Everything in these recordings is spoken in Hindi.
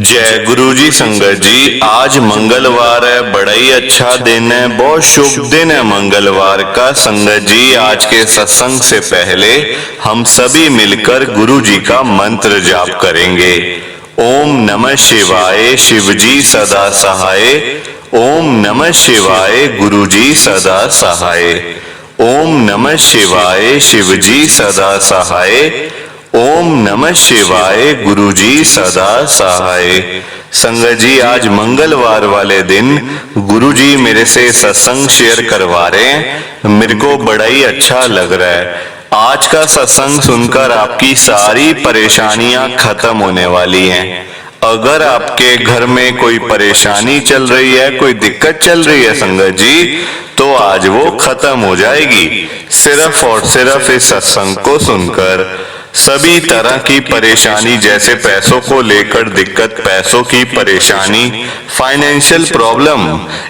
जय गुरु जी। संगत जी, आज मंगलवार है, बड़ा ही अच्छा दिन है, बहुत शुभ दिन है मंगलवार का। संगत जी, आज के सत्संग से पहले हम सभी मिलकर गुरु जी का मंत्र जाप करेंगे। ओम नमः शिवाय, शिव जी सदा सहाय। ओम नमः शिवाय, गुरु जी सदा सहाय। ओम नमः शिवाय, शिव जी सदा सहाय। ओम नमः शिवाय, गुरु जी सदा सहाय। संगत जी, आज मंगलवार वाले दिन गुरु जी मेरे से सत्संग शेयर करवा रहे हैं। मेरे को बड़ा ही अच्छा लग रहा है। आज का सत्संग सुनकर आपकी सारी परेशानियां खत्म होने वाली हैं। अगर आपके घर में कोई परेशानी चल रही है, कोई दिक्कत चल रही है संगत जी, तो आज वो खत्म हो जाएगी सिर्फ और सिर्फ इस सत्संग को सुनकर। सभी तरह की परेशानी, जैसे पैसों को लेकर दिक्कत, पैसों की परेशानी, फाइनेंशियल प्रॉब्लम,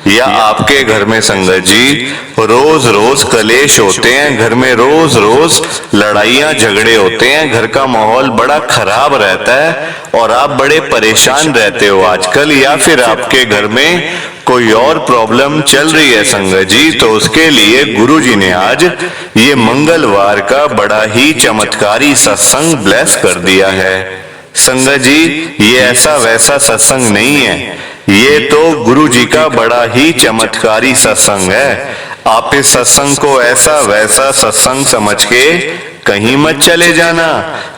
या आपके घर में संगत जी रोज रोज कलेश होते हैं, घर में रोज रोज लड़ाइयां झगड़े होते हैं, घर का माहौल बड़ा खराब रहता है और आप बड़े परेशान रहते हो आजकल, या फिर आपके घर में कोई और प्रॉब्लम चल रही है संगत जी, तो उसके लिए गुरु जी ने आज ये मंगलवार का बड़ा ही चमत्कारी सत्संग ब्लेस कर दिया है। संगत जी, ये ऐसा वैसा सत्संग नहीं है, ये तो गुरु जी का बड़ा ही चमत्कारी सत्संग है। आप इस सत्संग को ऐसा वैसा सत्संग समझ के कहीं मत चले जाना,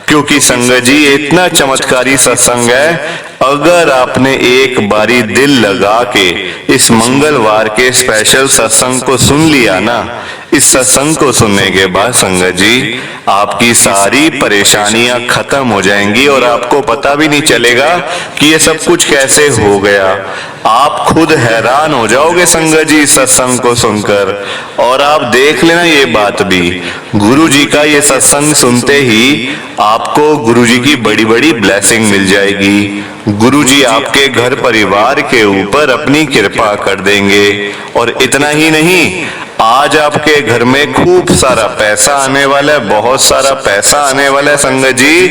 क्योंकि संगत जी इतना चमत्कारी सत्संग है। अगर आपने एक बारी दिल लगा के इस मंगलवार के स्पेशल सत्संग को सुन लिया ना, इस सत्संग को सुनने के बाद संगत जी आपकी सारी परेशानियां खत्म हो जाएंगी और आपको पता भी नहीं चलेगा कि ये सब कुछ कैसे हो गया। आप खुद हैरान हो जाओगे संगत जी सत्संग को सुनकर। और आप देख लेना ये बात भी, गुरु जी का ये सत्संग सुनते ही आपको गुरु जी की बड़ी बड़ी ब्लेसिंग मिल जाएगी। गुरु जी आपके घर परिवार के ऊपर अपनी कृपा कर देंगे। और इतना ही नहीं, आज आपके घर में खूब सारा पैसा आने वाला है, बहुत सारा पैसा आने वाला है संगत जी,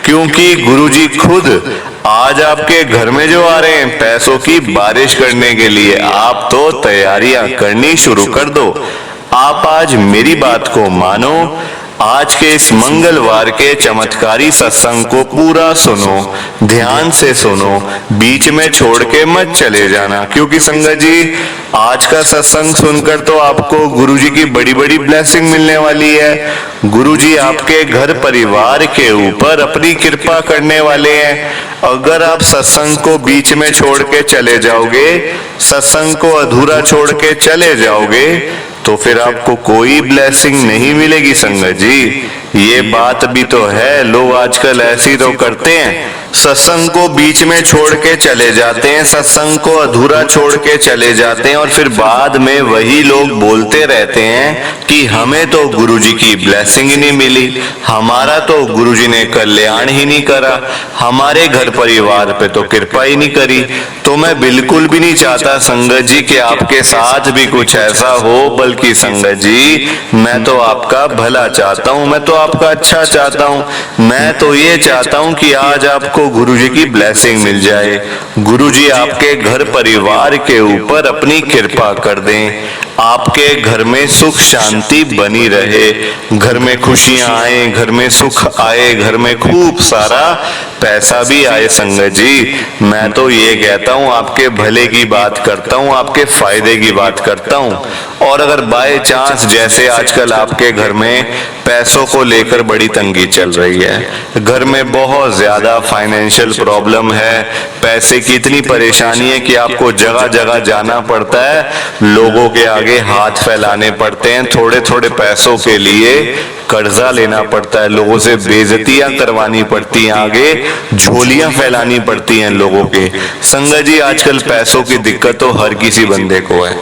क्योंकि गुरु जी खुद आज आपके घर में जो आ रहे हैं पैसों की बारिश करने के लिए। आप तो तैयारियां करनी शुरू कर दो। आप आज मेरी बात को मानो, आज के इस मंगलवार के चमत्कारी सत्संग को पूरा सुनो, ध्यान से सुनो, बीच में छोड़ के मत चले जाना, क्योंकि संगत जी आज का सत्संग सुनकर तो आपको गुरु जी की बड़ी बड़ी ब्लेसिंग मिलने वाली है। गुरु जी आपके घर परिवार के ऊपर अपनी कृपा करने वाले हैं। अगर आप सत्संग को बीच में छोड़ के चले जाओगे, सत्संग को अधूरा छोड़ के चले जाओगे, तो फिर आपको कोई ब्लेसिंग नहीं मिलेगी संगत जी। ये बात भी तो है, लोग आजकल ऐसी तो करते हैं, सत्संग को बीच में छोड़ के चले जाते हैं, सत्संग को अधूरा छोड़ के चले जाते हैं, और फिर बाद में वही लोग बोलते रहते हैं कि हमें तो गुरु जी की ब्लेसिंग ही नहीं मिली, हमारा तो गुरु जी ने कल्याण ही नहीं करा, हमारे घर परिवार पे तो कृपा ही नहीं करी। तो मैं बिल्कुल भी नहीं चाहता संगत जी कि आपके साथ भी कुछ ऐसा हो, बल्कि संगत जी मैं तो आपका भला चाहता हूँ, मैं तो आपका अच्छा चाहता हूँ। मैं तो ये चाहता हूँ कि आज आपको गुरु जी की ब्लेसिंग मिल जाए, गुरु जी आपके घर परिवार के ऊपर अपनी कृपा कर दें, आपके घर में सुख शांति बनी रहे, घर में खुशियां आए, घर में सुख आए, घर में खूब सारा पैसा भी आए संगत जी। मैं तो ये कहता हूँ, आपके भले की बात करता हूँ, आपके फायदे की बात करता हूँ। और अगर बाय चांस जैसे आजकल आपके घर में पैसों को लेकर बड़ी तंगी चल रही है, घर में बहुत ज्यादा फाइनेंशियल प्रॉब्लम है, पैसे की इतनी परेशानी है कि आपको जगह जगह जाना पड़ता है, लोगों के आगे हाथ फैलाने पड़ते हैं, थोड़े थोड़े पैसों के लिए कर्जा लेना पड़ता है, लोगों से बेइज्जतियां करवानी पड़ती हैं, आगे झोलियां फैलानी पड़ती हैं लोगों के। संगत जी आजकल पैसों की दिक्कत तो हर किसी बंदे को है,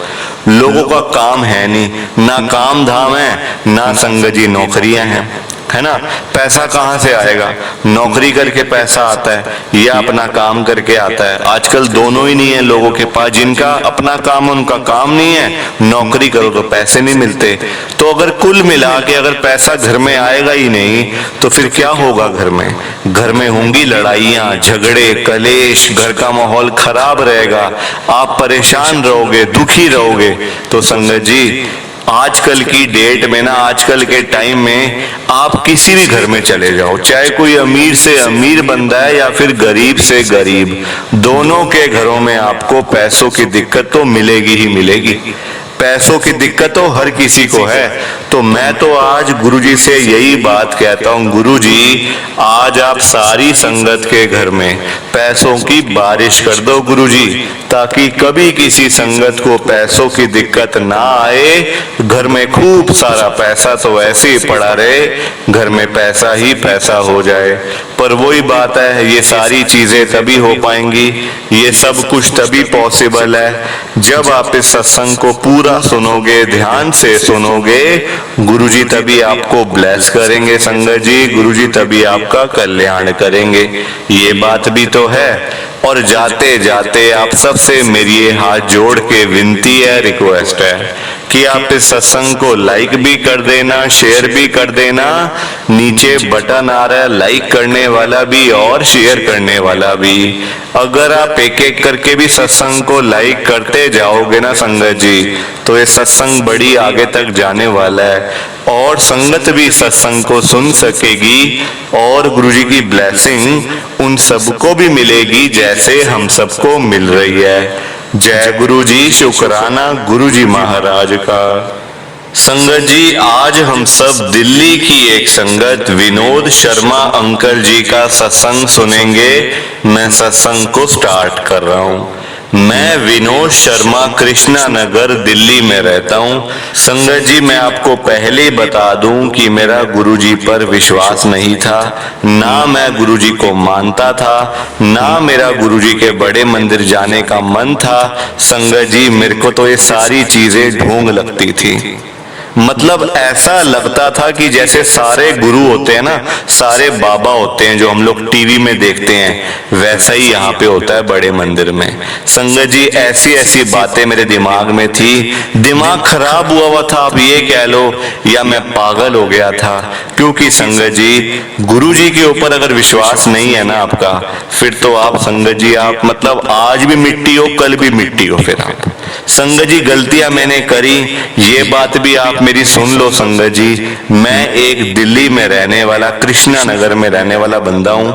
लोगों का काम है नहीं, ना काम धाम है, ना संगत जी नौकरियां हैं। है ना। पैसा कहाँ से आएगा? नौकरी करके पैसा आता है या अपना काम करके आता है? आजकल दोनों ही नहीं है लोगों के पास। जिनका अपना काम उनका काम नहीं है, नौकरी करो तो पैसे नहीं मिलते। तो अगर कुल मिला के अगर पैसा घर में आएगा ही नहीं तो फिर क्या होगा? घर में होंगी लड़ाइयाँ, झगड़े, कलेश, घर का माहौल खराब रहेगा, आप परेशान रहोगे, दुखी रहोगे। तो संगत जी, आजकल की डेट में ना, आजकल के टाइम में आप किसी भी घर में चले जाओ, चाहे कोई अमीर से अमीर बंदा है या फिर गरीब से गरीब, दोनों के घरों में आपको पैसों की दिक्कत तो मिलेगी ही मिलेगी। पैसों की दिक्कत तो हर किसी को है। तो मैं तो आज गुरुजी से यही बात कहता हूँ, गुरुजी आज आप सारी संगत के घर में पैसों की बारिश कर दो गुरुजी, ताकि कभी किसी संगत को पैसों की दिक्कत ना आए। घर में खूब सारा पैसा तो ऐसे ही पड़ा रहे, घर में पैसा ही पैसा हो जाए। पर वही बात है, ये सारी चीजें तभी हो पाएंगी, ये सब कुछ तभी पॉसिबल है जब आप इस सत्संग को पूरा सुनोगे, ध्यान से सुनोगे। गुरुजी तभी आपको ब्लेस करेंगे संगत जी, गुरुजी तभी आपका कल्याण करेंगे। ये बात भी तो है। और जाते जाते आप सबसे मेरी ये हाथ जोड़ के विनती है, रिक्वेस्ट है कि आप इस सत्संग को लाइक भी कर देना, शेयर भी कर देना। नीचे बटन आ रहा है लाइक करने वाला भी और शेयर करने वाला भी। अगर आप एक एक करके भी सत्संग को लाइक करते जाओगे ना संगत जी, तो ये सत्संग बड़ी आगे तक जाने वाला है और संगत भी सत्संग को सुन सकेगी और गुरुजी की ब्लेसिंग उन सबको भी मिलेगी जैसे हम सबको मिल रही है। जय गुरु जी, शुक्राना गुरु जी महाराज का। संगत जी, आज हम सब दिल्ली की एक संगत विनोद शर्मा अंकल जी का सत्संग सुनेंगे। मैं सत्संग को स्टार्ट कर रहा हूँ। मैं विनोद शर्मा कृष्णा नगर दिल्ली में रहता हूँ। संगत जी, मैं आपको पहले ही बता दूं कि मेरा गुरुजी पर विश्वास नहीं था, ना मैं गुरुजी को मानता था, ना मेरा गुरुजी के बड़े मंदिर जाने का मन था। संगत जी, मेरे को तो ये सारी चीजें ढोंग लगती थी। मतलब ऐसा लगता था कि जैसे सारे गुरु होते हैं ना, सारे बाबा होते हैं जो हम लोग टीवी में देखते हैं, वैसा ही यहाँ पे होता है बड़े मंदिर में। संगत जी, ऐसी ऐसी बातें मेरे दिमाग में थी, दिमाग खराब हुआ था आप ये कह लो, या मैं पागल हो गया था। क्योंकि संगत जी, गुरु जी के ऊपर अगर विश्वास नहीं है ना आपका, फिर तो आप संगत जी, आप मतलब आज भी मिट्टी हो, कल भी मिट्टी हो। फिर आप संगत जी, गलतियां मैंने करी, ये बात भी आप मेरी सुन लो संगत जी। मैं एक दिल्ली में रहने वाला, कृष्णा नगर में रहने वाला बंदा हूं।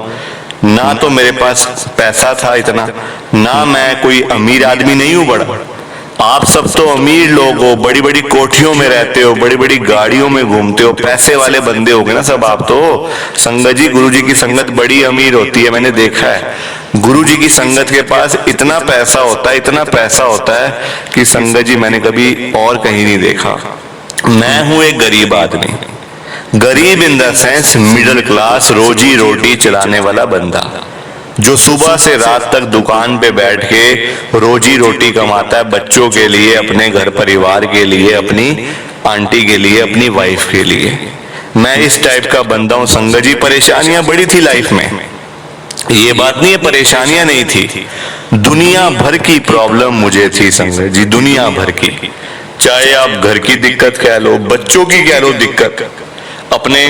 ना तो मेरे पास पैसा था इतना, ना मैं कोई अमीर आदमी नहीं हूं बड़ा। आप सब तो अमीर लोग हो, बड़ी बड़ी कोठियों में रहते हो, बड़ी बड़ी गाड़ियों में घूमते हो, पैसे वाले बंदे हो गए ना सब आप तो। संगत जी, गुरु जी की संगत बड़ी अमीर होती है, मैंने देखा है। गुरु जी की संगत के पास इतना पैसा होता है, इतना पैसा होता है कि संगत जी मैंने कभी और कहीं नहीं देखा। मैं हूं एक गरीब आदमी, गरीब in the sense middle class, रोजी रोटी चलाने वाला बंदा, जो सुबह से रात तक दुकान पे बैठ के रोजी रोटी कमाता है बच्चों के लिए, अपने घर परिवार के लिए, अपनी आंटी के लिए, अपनी वाइफ के लिए। मैं इस टाइप का बंदा हूं संगत जी। परेशानियां बड़ी थी लाइफ में, ये बात नहीं है परेशानियां नहीं थी, दुनिया भर की प्रॉब्लम मुझे थी संगत जी, दुनिया भर की। चाहे आप घर की दिक्कत कह लो, बच्चों की कह लो दिक्कत, अपने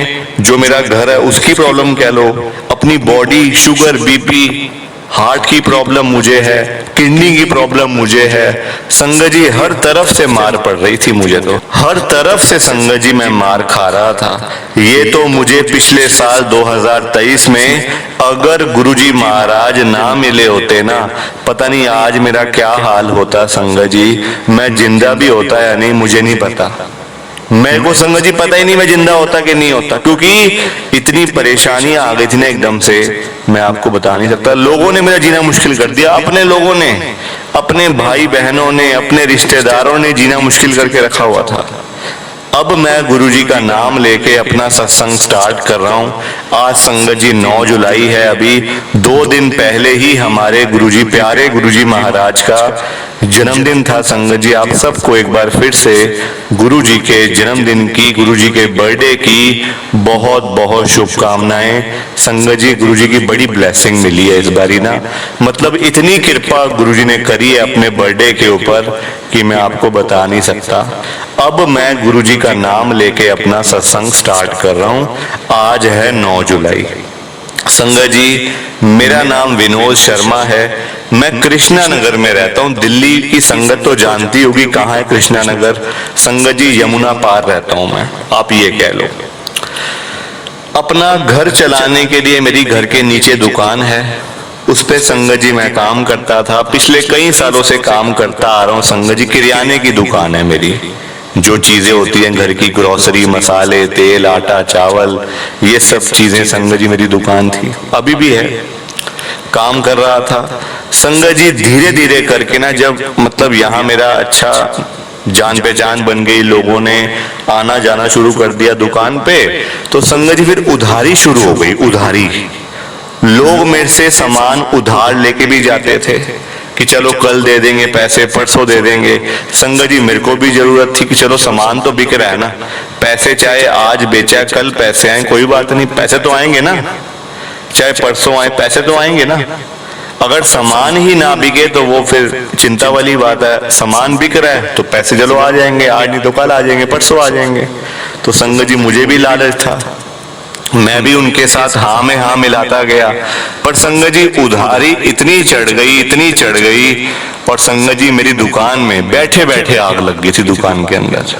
जो मेरा घर है उसकी प्रॉब्लम कह लो, अपनी बॉडी, शुगर, बीपी, हार्ट की प्रॉब्लम मुझे है, किडनी की प्रॉब्लम मुझे है। संगत जी, हर तरफ से मार पड़ रही थी मुझे, तो हर तरफ से संगत जी मैं मार खा रहा था। ये तो मुझे पिछले साल 2023 में अगर गुरुजी महाराज ना मिले होते ना, पता नहीं आज मेरा क्या हाल होता संगत जी। मैं जिंदा भी होता या नहीं मुझे नहीं पता, मेरे को संगत जी पता ही नहीं मैं जिंदा होता कि नहीं होता, क्योंकि इतनी परेशानियां आ गई थी ना एकदम से, मैं आपको बता नहीं सकता। लोगों ने मेरा जीना मुश्किल कर दिया, अपने लोगों ने, अपने भाई बहनों ने, अपने रिश्तेदारों ने जीना मुश्किल करके रखा हुआ था। अब मैं गुरुजी का नाम लेके अपना सत्संग स्टार्ट कर रहा हूँ। आज संगत जी 9 जुलाई है, अभी 2 दिन पहले ही हमारे गुरुजी, प्यारे गुरुजी महाराज का जन्मदिन था संगत जी। आप सबको एक बार फिर से गुरु जी के जन्मदिन की, गुरु जी के बर्थडे की बहुत बहुत शुभकामनाएं। संगत जी, गुरु जी की बड़ी ब्लेसिंग मिली है इस बारी ना, मतलब इतनी कृपा गुरु जी ने करी है अपने बर्थडे के ऊपर कि मैं आपको बता नहीं सकता। अब मैं गुरु जी का नाम लेके अपना सत्संग स्टार्ट कर रहा हूं। आज है 9 जुलाई। संगत जी, मेरा नाम विनोद शर्मा है। मैं कृष्णा नगर में रहता हूँ। दिल्ली की संगत तो जानती होगी कहाँ है कृष्णा नगर। संगत जी, यमुना पार रहता हूँ मैं, आप ये कह लो। अपना घर चलाने के लिए मेरी घर के नीचे दुकान है, उस पे संगत जी मैं काम करता था। पिछले कई सालों से काम करता आ रहा हूँ संगत जी। किराने की दुकान है मेरी, जो चीजें होती हैं घर की, ग्रोसरी, मसाले, तेल, आटा, चावल, ये सब चीजें संगत जी मेरी दुकान थी, अभी भी है। काम कर रहा था संगत जी। धीरे धीरे करके ना, जब मतलब यहाँ मेरा अच्छा जान पहचान बन गई, लोगों ने आना जाना शुरू कर दिया दुकान पे, तो संगत जी फिर उधारी शुरू हो गई। उधारी, लोग मेरे से सामान उधार लेके भी जाते थे कि चलो कल दे देंगे पैसे, परसों दे देंगे। संगत जी, मेरे को भी जरूरत थी कि चलो सामान तो बिक रहा है ना, पैसे चाहे आज बेचा कल पैसे आए कोई बात नहीं, पैसे तो आएंगे ना, चाहे परसों आए पैसे तो आएंगे ना। अगर सामान ही ना बिके तो वो फिर चिंता वाली बात है। सामान बिक रहा है तो पैसे चलो आ जाएंगे, आज नहीं तो कल आ जाएंगे, परसों आ जाएंगे। तो संगत जी, मुझे भी लालच था, मैं भी उनके साथ हाँ में हाँ मिलाता गया। पर संगत जी, उधारी इतनी चढ़ गई, इतनी चढ़ गई, और संगत जी मेरी दुकान में बैठे बैठे आग लग गई थी। दुकान के अंदर,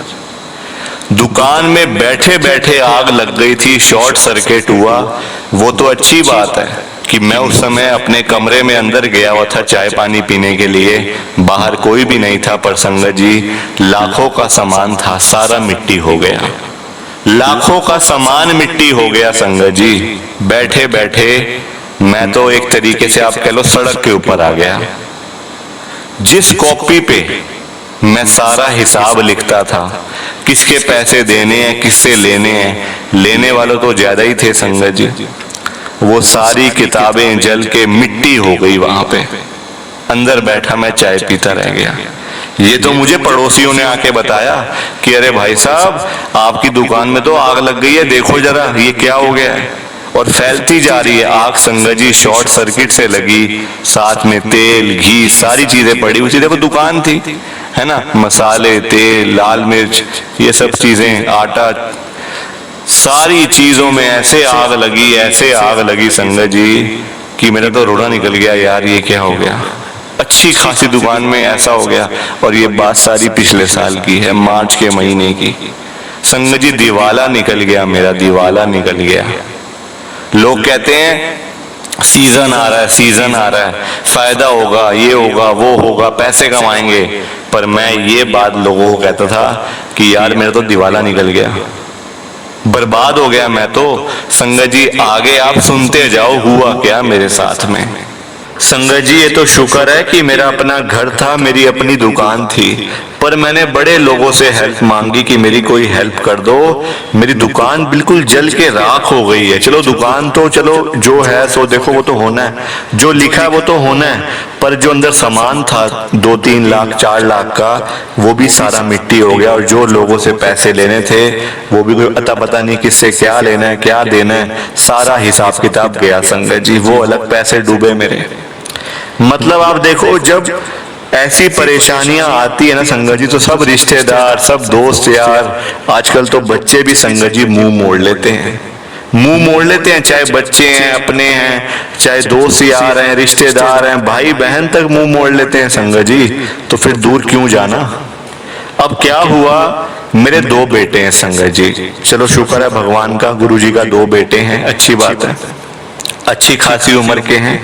दुकान में बैठे बैठे आग लग गई थी, शॉर्ट सर्किट हुआ। वो तो अच्छी बात है कि मैं उस समय अपने कमरे में अंदर गया हुआ था चाय पानी पीने के लिए, बाहर कोई भी नहीं था। पर संगत जी, लाखों का सामान था, सारा मिट्टी हो गया। लाखों का सामान मिट्टी हो गया संगत जी। बैठे बैठे मैं तो एक तरीके से आप कह लो सड़क के ऊपर आ गया। जिस कॉपी पे मैं सारा हिसाब लिखता था, किसके पैसे देने हैं, किससे लेने हैं, लेने वालों तो ज्यादा ही थे संगत जी, वो सारी किताबें जल के मिट्टी हो गई। वहां पे अंदर बैठा मैं चाय पीता रह गया। ये तो मुझे पड़ोसियों ने आके बताया कि अरे भाई साहब, आपकी दुकान में तो आग लग गई है, देखो जरा ये क्या हो गया है। और फैलती जा रही है आग संगत जी, शॉर्ट सर्किट से लगी, साथ में तेल, घी, सारी चीजें पड़ी हुई थी। देखो दुकान थी, है ना, मसाले, तेल, लाल मिर्च, ये सब चीजें, आटा, सारी चीजों में ऐसे आग लगी, ऐसे आग लगी संगत जी कि मेरा तो रोना निकल गया। यार ये क्या हो गया, अच्छी खासी दुकान में ऐसा हो गया। और ये बात सारी पिछले साल की है, मार्च के महीने की। संगत जी, दिवाला निकल गया मेरा, दिवाला निकल गया। लोग कहते हैं सीजन आ रहा है, सीजन आ रहा है, फायदा होगा, ये होगा, वो होगा, पैसे कमाएंगे। पर मैं ये बात लोगों को कहता था कि यार मेरा तो दिवाला निकल गया, बर्बाद हो गया मैं तो। संगत जी, आगे आप सुनते जाओ हुआ क्या मेरे साथ में। संगत जी, ये तो शुक्र है कि मेरा अपना घर था, मेरी अपनी दुकान थी, पर मैंने बड़े लोगों से हेल्प मांगी कि मेरी कोई हेल्प कर दो। मेरी दुकान बिल्कुल जल के राख हो गई है। चलो दुकान तो चलो जो है सो देखो, वो तो होना है, जो लिखा है वो तो होना है, पर जो अंदर सामान था 2-3 लाख 4 लाख का, वो भी सारा मिट्टी हो गया। और जो लोगों से पैसे लेने थे वो भी कोई अता पता नहीं किससे क्या लेना है, क्या देना है, सारा हिसाब किताब गया संगत जी, वो अलग पैसे डूबे मेरे। मतलब आप देखो, जब ऐसी परेशानियां आती है ना संगत जी, तो सब रिश्तेदार, सब दोस्त यार, आजकल तो बच्चे भी संगत जी मुंह मोड़ लेते हैं, मुंह मोड़ लेते हैं। चाहे बच्चे हैं, अपने हैं, चाहे दोस्त यार हैं, रिश्तेदार हैं, भाई बहन तक मुंह मोड़ लेते हैं संगत जी। तो फिर दूर क्यों जाना। अब क्या हुआ, मेरे 2 बेटे हैं संगत जी। चलो शुक्र है भगवान का, गुरु जी का 2 बेटे हैं, अच्छी बात है, अच्छी खासी उम्र के हैं।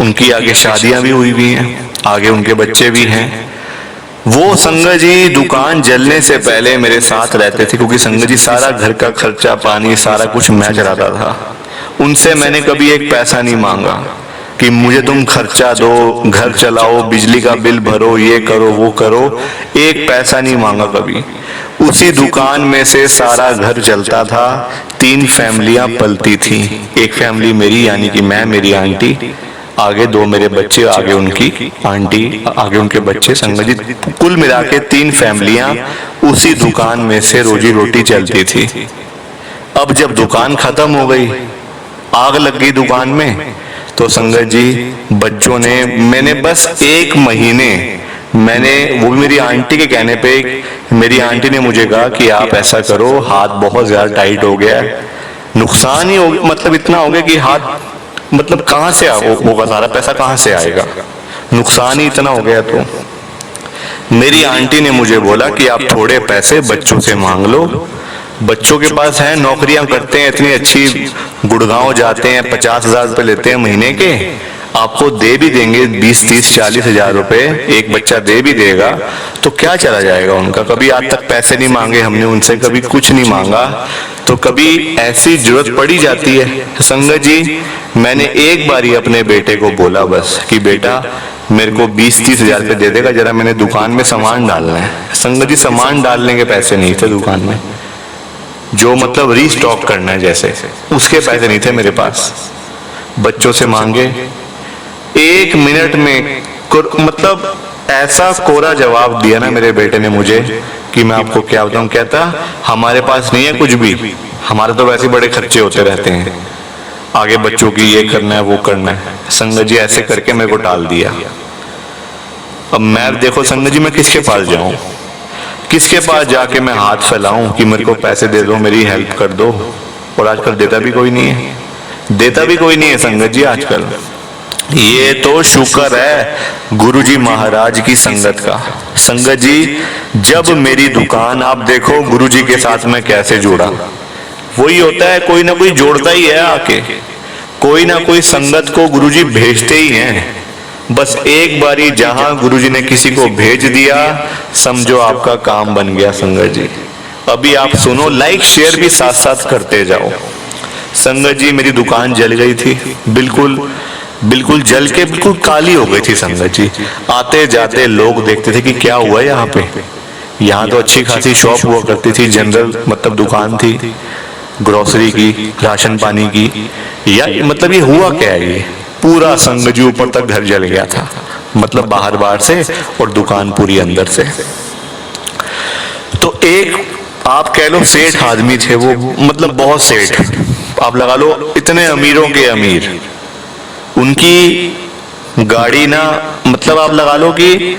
उनकी आगे शादियां भी हुई हैं, आगे उनके बच्चे भी हैं। वो संगत जी दुकान जलने से पहले मेरे साथ रहते थे, क्योंकि संगत जी सारा घर का खर्चा पानी सारा कुछ मैं चलाता था। उनसे मैंने कभी एक पैसा नहीं मांगा कि मुझे तुम खर्चा दो, घर चलाओ, बिजली का बिल भरो, ये करो वो करो, एक पैसा नहीं मांगा कभी। उसी दुकान में से सारा घर चलता था। 3 फैमिलियां पलती थी, एक फैमिली मेरी यानी कि मैं, मेरी आंटी, आगे 2 मेरे बच्चे, आगे उनकी आंटी, आगे उनके बच्चे। संगत जी कुल मिला के 3 फैमिलियां उसी दुकान में से रोजी रोटी चलती थी। अब जब दुकान खत्म हो गई, आग लग गई दुकान में, तो संगत जी बच्चों ने, मैंने बस 1 महीने, मैंने वो भी मेरी आंटी के कहने पे, मेरी आंटी ने मुझे कहा कि आप ऐसा करो, हाथ बहुत ज्यादा टाइट हो गया है, नुकसान ही हो, मतलब इतना हो गया कि हाथ, मतलब कहाँ से होगा, सारा पैसा कहाँ से आएगा, नुकसान ही इतना हो गया। तो मेरी आंटी ने मुझे बोला कि आप थोड़े पैसे बच्चों से मांग लो, बच्चों के पास है, नौकरियां करते हैं, इतनी अच्छी, गुड़गांव जाते हैं, 50,000 रुपए लेते हैं महीने के, आपको दे भी देंगे 20, 30, 40 हजार रुपए, एक बच्चा दे भी देगा, तो क्या चला जाएगा उनका। कभी आज तक पैसे नहीं मांगे हमने उनसे, कभी कुछ नहीं मांगा, तो कभी ऐसी जरूरत पड़ी जाती है। संगत जी मैंने एक बार ही अपने बेटे को बोला बस कि बेटा मेरे को 20-30 हजार रुपये दे देगा, जरा मैंने दुकान में सामान डालना है। संगत जी सामान डालने के पैसे नहीं थे दुकान में, जो मतलब रीस्टॉक करना है जैसे, उसके पैसे नहीं थे मेरे पास। बच्चों से मांगे, 1 मिनट में मतलब ऐसा कोरा जवाब दिया ना मेरे बेटे ने मुझे कि मैं आपको क्या बताऊं। कहता हमारे पास नहीं है कुछ भी, हमारे तो वैसे बड़े खर्चे होते रहते हैं, आगे बच्चों की ये करना है वो करना है। संगत जी ऐसे करके मेरे को टाल दिया। अब मैं देखो संगत जी मैं किसके पास जाऊं, किसके पास जाके मैं हाथ फैलाऊं कि मेरे को पैसे दे दो, मेरी हेल्प कर दो। और आजकल देता भी कोई नहीं है, देता भी कोई नहीं है संगत जी आजकल। ये तो शुक्र है गुरुजी महाराज की संगत का। संगत जी जब मेरी दुकान, आप देखो गुरुजी के साथ मैं कैसे जुड़ा, वही होता है, कोई ना कोई जोड़ता ही है आके, कोई ना कोई संगत को गुरुजी भेजते ही हैं। बस एक बारी जहां गुरुजी ने किसी को भेज दिया, समझो आपका काम बन गया। संगत जी अभी आप सुनो, लाइक शेयर भी साथ साथ करते जाओ। संगत जी मेरी दुकान जल गई थी, बिल्कुल जल के बिल्कुल काली हो गई थी। संगत जी आते जाते लोग देखते थे कि क्या हुआ यहाँ पे, यहाँ तो अच्छी खासी शॉप हुआ करती थी, जनरल मतलब दुकान थी, ग्रोसरी की, राशन पानी की, या मतलब ये हुआ क्या है। ये पूरा संगत जी ऊपर तक घर जल गया था, मतलब बाहर से, और दुकान पूरी अंदर से। तो एक आप कह लो सेठ आदमी थे वो, मतलब बहुत सेठ, आप लगा लो इतने अमीरों के अमीर, उनकी गाड़ी ना, मतलब आप लगा लो कि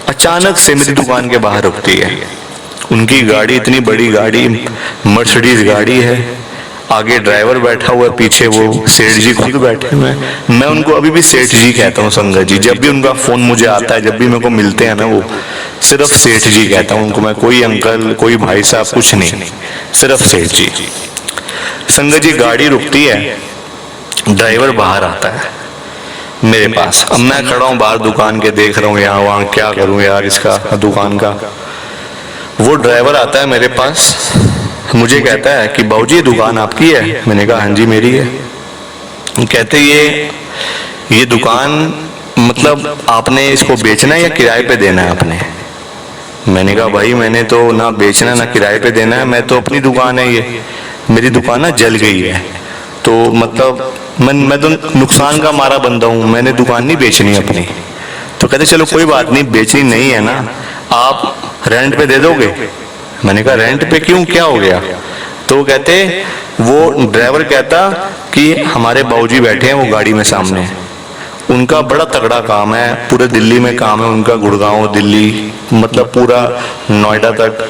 अचानक से मेरी दुकान के बाहर रुकती है। उनकी गाड़ी इतनी बड़ी गाड़ी, मर्सिडीज गाड़ी है, आगे ड्राइवर बैठा हुआ है, पीछे वो सेठ जी खुद बैठे हुए हैं। मैं उनको अभी भी सेठ जी कहता हूँ संगत जी, जब भी उनका फोन मुझे आता है, जब भी मेरे को मिलते हैं ना, वो सिर्फ सेठ जी कहता हूँ उनको मैं, कोई अंकल कोई भाई साहब कुछ नहीं, सिर्फ सेठ जी। संगत जी गाड़ी रुकती है, ड्राइवर बाहर आता है मेरे पास। अब मैं खड़ा हूँ बाहर दुकान के, देख रहा हूँ यहाँ वहाँ, क्या करूँ यार इसका दुकान का। वो ड्राइवर आता है मेरे पास, मुझे कहता है कि बाबूजी ये दुकान आपकी है। मैंने कहा हाँ जी मेरी है। कहते ये दुकान मतलब आपने इसको बेचना है या किराए पे देना है आपने। मैंने कहा भाई मैंने तो ना बेचना ना किराए पे देना है, मैं तो अपनी दुकान है, ये मेरी दुकान ना जल गई है, तो मतलब मैं तो नुकसान का मारा बंदा हूँ, मैंने दुकान नहीं बेचनी अपनी। तो कहते चलो कोई बात नहीं, बेचनी नहीं है ना, आप रेंट पे दे दोगे। मैंने कहा रेंट पे क्यों, क्या हो गया। तो कहते, वो ड्राइवर कहता कि हमारे बाबूजी बैठे हैं वो गाड़ी में सामने, उनका बड़ा तगड़ा काम है, पूरे दिल्ली में काम है उनका, गुड़गांव दिल्ली मतलब पूरा नोएडा तक।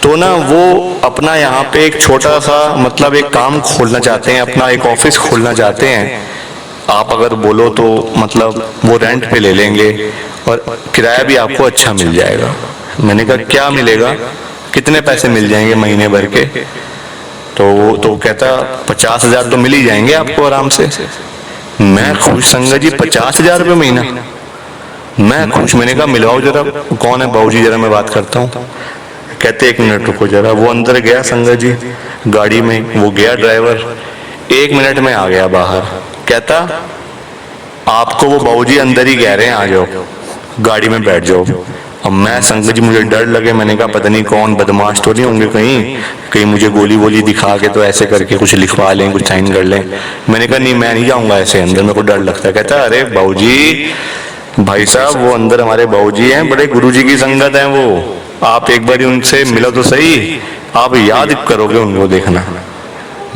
तो ना वो अपना यहाँ पे एक छोटा सा मतलब एक काम खोलना चाहते हैं, अपना एक ऑफिस खोलना चाहते हैं। आप अगर बोलो तो मतलब वो रेंट पे ले लेंगे और किराया भी आपको अच्छा मिल जाएगा। मैंने कहा क्या मिलेगा, कितने पैसे मिल जाएंगे महीने भर के। तो कहता 50,000 तो मिल ही जाएंगे आपको आराम से। मैं खुश संगत जी, 50,000 रुपये महीना, मैं खुश। मैंने कहा मिलवाओ जरा, कौन है बाबूजी, जरा मैं बात करता हूँ। कहते 1 मिनट रुको जरा। वो अंदर गया संगत जी गाड़ी में, वो गया ड्राइवर, 1 मिनट में आ गया बाहर। कहता आपको वो बाबूजी अंदर ही कह रहे हैं आ जाओ गाड़ी में बैठ जाओ। अब मैं संगत जी मुझे डर लगे, मैंने कहा पता नहीं कौन बदमाश तो नहीं होंगे कहीं कहीं मुझे गोली वोली दिखा के तो ऐसे करके कुछ लिखवा लें, कुछ साइन कर लें। मैंने कहा नहीं मैं नहीं जाऊंगा ऐसे अंदर, मेरे को डर लगता है। कहता अरे बाबूजी, भाई साहब वो अंदर हमारे बाबूजी हैं, बड़े गुरुजी की संगत है वो, आप एक बार उनसे मिलो तो सही, आप याद करोगे उनको देखना।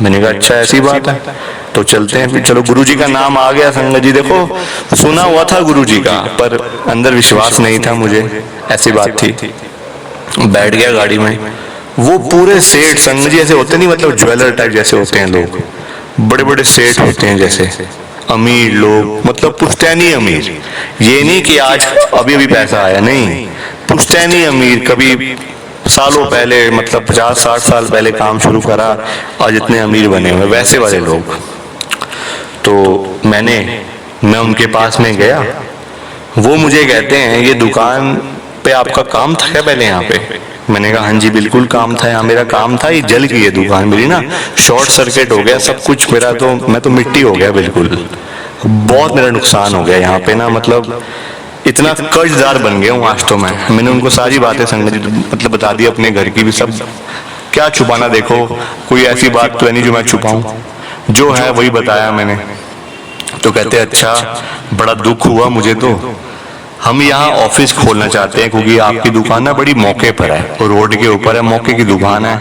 मैंने कहा अच्छा ऐसी बात है, तो चलते हैं फिर। चलो गुरुजी का नाम आ गया संगत जी। देखो सुना हुआ था गुरुजी का, पर अंदर विश्वास नहीं था मुझे, ऐसी बात थी। बैठ गया गाड़ी में, वो पूरे सेठ संगत जी ऐसे होते नहीं, मतलब ज्वेलर टाइप जैसे होते हैं लोग, बड़े बड़े सेठ होते हैं जैसे, अमीर लोग, मतलब पुश्तैनी अमीर। ये नहीं कि आज अभी अभी पैसा आया, नहीं, पुश्तैनी अमीर, कभी सालों पहले, मतलब 50-60 साल पहले काम शुरू करा और जितने अमीर बने हुए वैसे वाले लोग। तो मैं उनके पास में गया, वो मुझे कहते हैं ये दुकान पे आपका काम था क्या पहले यहाँ पे? मैंने कहा हाँ जी बिल्कुल काम था, यहाँ मेरा काम था, ये जल गई है दुकान मेरी ना, शॉर्ट सर्किट हो गया सब कुछ मेरा, तो मैं तो मिट्टी हो गया बिल्कुल, बहुत मेरा नुकसान हो गया यहाँ पे ना, मतलब इतना कर्जदार बन गया हूँ आज तो मैंने उनको सारी बातें संगत जी मतलब बता दी, अपने घर की भी सब, क्या छुपाना, देखो कोई ऐसी बात तो है नहीं जो मैं छुपाऊं, जो है वही बताया मैंने। तो कहते अच्छा बड़ा दुख हुआ मुझे, तो हम यहाँ ऑफिस खोलना चाहते हैं क्योंकि आपकी दुकान ना बड़ी मौके पर है, और रोड के ऊपर है, मौके की दुकान है,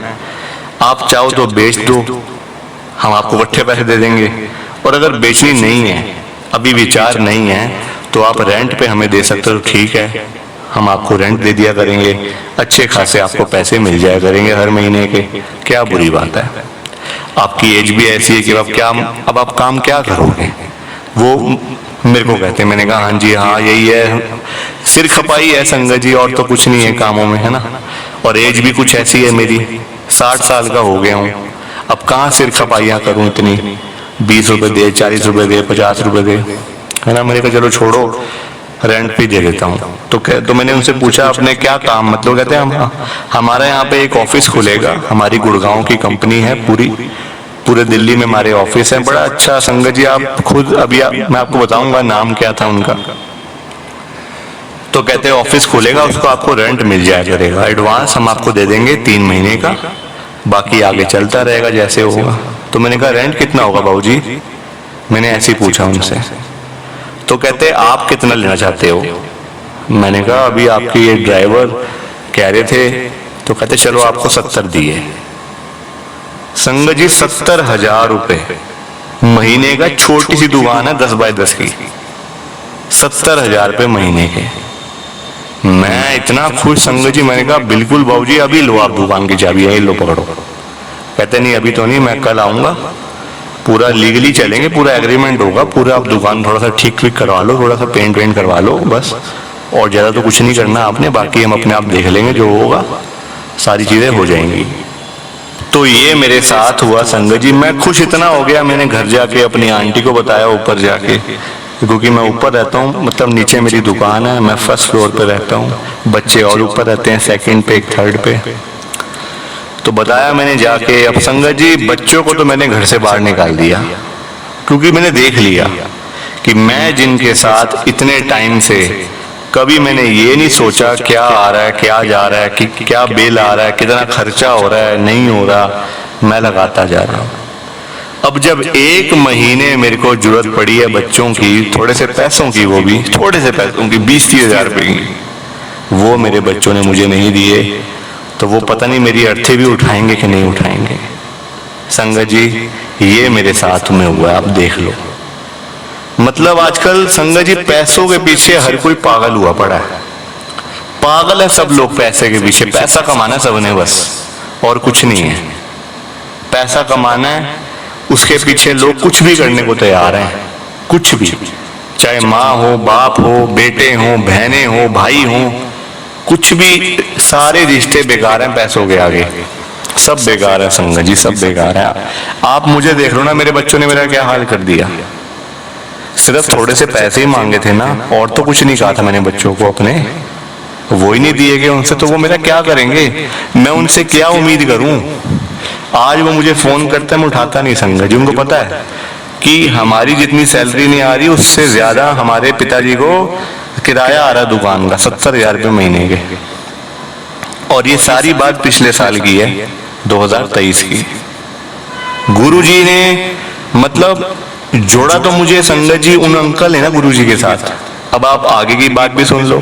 आप चाहो तो बेच दो, हम आपको इकट्ठे पैसे दे देंगे, और अगर बेचनी नहीं है, अभी विचार नहीं है, तो आप रेंट पे हमें दे सकते हो, ठीक है हम आपको रेंट दे दिया करेंगे, अच्छे खासे आपको पैसे मिल जाया करेंगे हर महीने के, क्या बुरी बात है। आपकी एज भी ऐसी है कि अब आप काम क्या करोगे? वो मेरे को कहते हैं, मैंने कहा हाँ जी हाँ यही है, सिर खपाई है संगत जी, और तो कुछ नहीं है कामों में, है ना, और एज भी कुछ ऐसी है मेरी, 60 साल का हो गया हूँ, अब कहाँ सिर खपाइयाँ करूँ इतनी, 20 रुपए दे, 40 रुपए दे, 50 रुपए दे, है ना। मैंने कहा चलो छोड़ो रेंट पे दे देता हूँ। तो मैंने उनसे पूछा आपने क्या काम, मतलब कहते हैं हमारे यहाँ पे एक ऑफिस खुलेगा, हमारी गुड़गांव की कंपनी है, पूरे दिल्ली में हमारे ऑफिस है, बड़ा अच्छा संगत जी, आप खुद अभी मैं आपको बताऊंगा नाम क्या था उनका। तो कहते हैं ऑफिस खुलेगा, उसको आपको रेंट मिल जाया करेगा, एडवांस हम आपको दे देंगे 3 महीने का, बाकी आगे चलता रहेगा जैसे होगा। तो मैंने कहा रेंट कितना होगा बाबूजी, मैंने ऐसे ही पूछा उनसे। तो कहते आप कितना लेना चाहते हो? मैंने कहा अभी आपके ये ड्राइवर कह रहे थे, तो कहते चलो आपको 70 दिए। संगत जी 70,000 रुपए महीने का, छोटी सी दुकान है 10 बाय 10 की, 70,000 रुपए महीने के। मैं इतना खुश संगत जी, मैंने कहा बिल्कुल बाबूजी अभी लो आप दुकान की चाबी, यही लो पकड़ो। कहते नहीं अभी तो नहीं, मैं कल आऊंगा, पूरा लीगली चलेंगे, पूरा एग्रीमेंट होगा, पूरा आप दुकान थोड़ा सा ठीक करवा लो, थोड़ा सा पेंट वेंट करवा लो बस, और ज्यादा तो कुछ नहीं करना आपने, बाकी हम अपने आप देख लेंगे, जो होगा सारी चीजें हो जाएंगी। तो ये मेरे साथ हुआ संगत जी, मैं खुश इतना हो गया, मैंने घर जाके अपनी आंटी को बताया ऊपर जाके, क्योंकि मैं ऊपर रहता हूँ, मतलब नीचे मेरी दुकान है, मैं फर्स्ट फ्लोर पे रहता हूँ, बच्चे और ऊपर रहते हैं, सेकंड पे, एक थर्ड पे। तो बताया मैंने जाके। अब संगत जी बच्चों को तो मैंने घर से बाहर निकाल दिया, क्योंकि मैंने देख लिया कि मैं जिनके साथ इतने टाइम से, कभी मैंने ये नहीं सोचा क्या आ रहा है, क्या जा रहा है, कि क्या बिल आ रहा है, कितना खर्चा हो रहा है, नहीं हो रहा, मैं लगाता जा रहा हूँ। अब जब 1 महीने मेरे को जरूरत पड़ी है बच्चों की, थोड़े से पैसों की, वो भी थोड़े से पैसों की, 20-30 हजार रुपए की, वो मेरे बच्चों ने मुझे नहीं दिए, तो वो पता नहीं मेरी अर्थी भी उठाएंगे कि नहीं उठाएंगे। संगत जी ये मेरे साथ में हुआ, आप देख लो। मतलब आजकल संगत जी पैसों के पीछे हर कोई पागल हुआ पड़ा है, पागल है सब लोग पैसे के पीछे, पैसा कमाना सबने बस, और कुछ नहीं है, पैसा कमाना है, उसके पीछे लोग कुछ भी करने को तैयार हैं, कुछ भी, चाहे माँ हो, बाप हो, बेटे हो, बहनें हो, भाई हो, कुछ भी, सारे रिश्ते बेकार हैं पैसों के आगे, सब बेकार है संगत जी, सब बेकार है। आप मुझे देख लो ना, मेरे बच्चों ने मेरा क्या हाल कर दिया, सिर्फ थोड़े से पैसे ही मांगे थे ना, और तो कुछ नहीं कहा था मैंने बच्चों को अपने, वो ही नहीं दिए गए उनसे, तो वो मेरा क्या करेंगे, मैं उनसे क्या उम्मीद करूं। आज वो मुझे फोन करते हैं, मैं उठाता नहीं संगत जी, उनको पता है कि हमारी जितनी सैलरी नहीं आ रही उससे ज्यादा हमारे पिताजी को किराया आ रहा दुकान का 70,000 रुपये महीने के। और ये सारी बात पिछले साल की है, 2023 की। गुरुजी ने मतलब जोड़ा तो मुझे संगत जी उन अंकल है ना गुरुजी के साथ। अब आप आगे की बात भी सुन लो।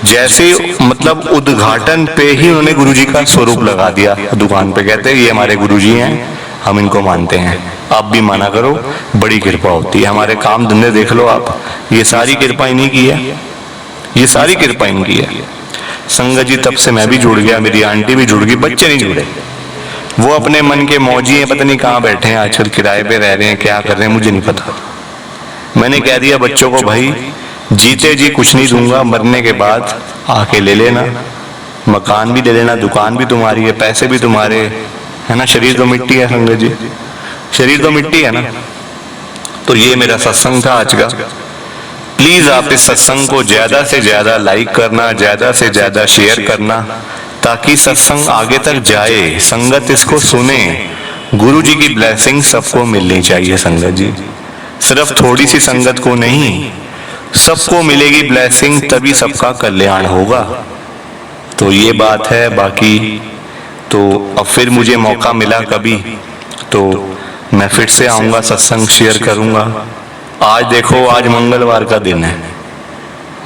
जैसे मतलब उद्घाटन पे ही उन्होंने गुरुजी का स्वरूप लगा दिया दुकान पे, कहते ये हमारे गुरुजी हैं, हम इनको मानते हैं, आप भी माना करो, बड़ी कृपा होती है। हमारे काम धंधे देख लो आप, ये सारी कृपा इन्हीं की है, ये सारी कृपा इनकी है। संगत जी तब से मैं भी जुड़ गया, मेरी आंटी भी जुड़ गई, बच्चे नहीं जुड़े, वो अपने मन के मौजी हैं, पता नहीं कहाँ बैठे हैं आजकल, किराए पे रह रहे हैं, क्या कर रहे हैं मुझे नहीं पता। मैंने कह दिया बच्चों को, भाई जीते जी कुछ नहीं दूंगा, मरने के बाद आके ले लेना, मकान भी ले लेना, दुकान भी तुम्हारी है, पैसे भी तुम्हारे है ना, शरीर तो मिट्टी है संगत जी, शरीर तो मिट्टी है ना। तो ये मेरा सत्संग था आज का। प्लीज आप इस सत्संग को ज्यादा से ज्यादा लाइक करना, ज्यादा से ज्यादा शेयर करना, ताकि सत्संग आगे तक जाए, संगत इसको सुने। गुरु जी की ब्लेसिंग सबको मिलनी चाहिए संगत जी, सिर्फ थोड़ी सी संगत को नहीं, सबको मिलेगी ब्लेसिंग, तभी सबका कल्याण होगा। तो ये बात है। बाकी तो अब फिर मुझे मौका मिला कभी तो मैं फिर से आऊंगा, सत्संग शेयर करूंगा। आज देखो, आज मंगलवार का दिन है,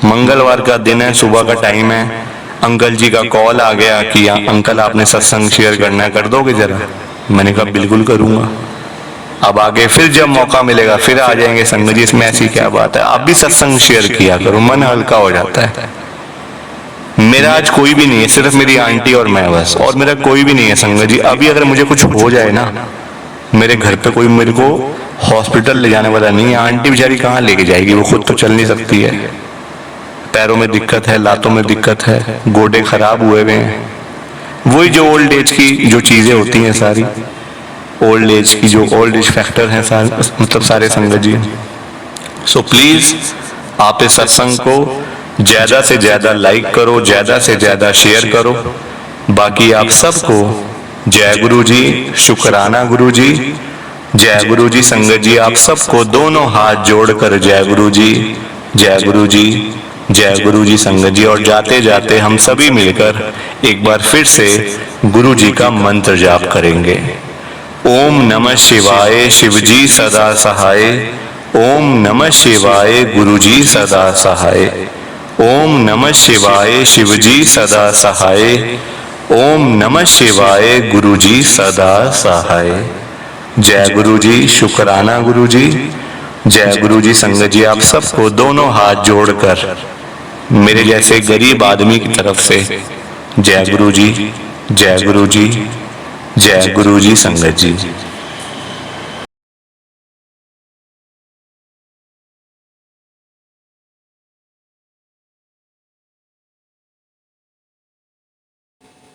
मंगलवार का दिन है, सुबह का टाइम है। अंकल जी का कॉल आ गया कि अंकल आपने सत्संग शेयर करना है, कर दोगे जरा? मैंने कहा बिल्कुल करूंगा। अब आगे फिर जब मौका मिलेगा फिर आ जाएंगे संगत जी, इसमें ऐसी क्या बात है। आप भी सत्संग शेयर किया करो, मन हल्का हो जाता है। मेरा आज कोई भी नहीं है, सिर्फ मेरी आंटी और मैं बस, और मेरा कोई भी नहीं है संगत जी। अभी अगर मुझे कुछ हो जाए ना, मेरे घर पे कोई मेरे को हॉस्पिटल ले जाने वाला नहीं है। आंटी बेचारी कहाँ लेके जाएगी, वो खुद तो चल नहीं सकती है, पैरों में दिक्कत है, लातों में दिक्कत है, गोडे खराब हुए हुए हैं। वही जो ओल्ड एज की जो चीजें होती हैं सारी, ओल्ड एज की जो ओल्ड एज फैक्टर हैं सारे, मतलब सारे संगत जी। सो प्लीज आप इस सत्संग को ज्यादा से ज्यादा लाइक करो, ज्यादा से ज्यादा शेयर करो। बाकी आप सबको जय गुरु जी, शुक्राना गुरु जी, जय गुरु जी। संगत जी आप सबको दोनों हाथ जोड़कर जय गुरु जी, जय गुरु जी, जय गुरु जी संगत जी। और जाते जाते हम सभी मिलकर एक बार फिर से गुरु जी का मंत्र जाप करेंगे। ओम नमः शिवाय, शिव जी सदा सहाय। ओम नमः शिवाय, गुरु जी सदा सहाय। ओम नमः शिवाय, शिव जी सदा सहाय। ओम नमः शिवाय, गुरु जी सदा सहाय। जय गुरु जी, शुक्राना गुरु जी, जय गुरु जी। संगत जी आप सबको दोनों हाथ जोड़कर मेरे जैसे गरीब आदमी की तरफ से जय गुरु जी, जय गुरु जी, जय गुरु जी संगत जी।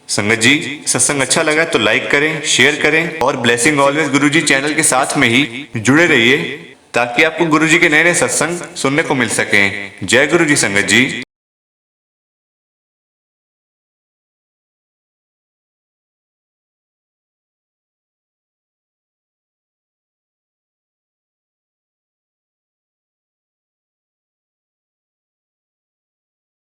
संगत जी सत्संग अच्छा लगा तो लाइक करें, शेयर करें और ब्लेसिंग ऑलवेज गुरुजी चैनल के साथ में ही जुड़े रहिए, ताकि आपको गुरुजी के नए नए सत्संग सुनने को मिल सकें। जय गुरु जी संगत जी।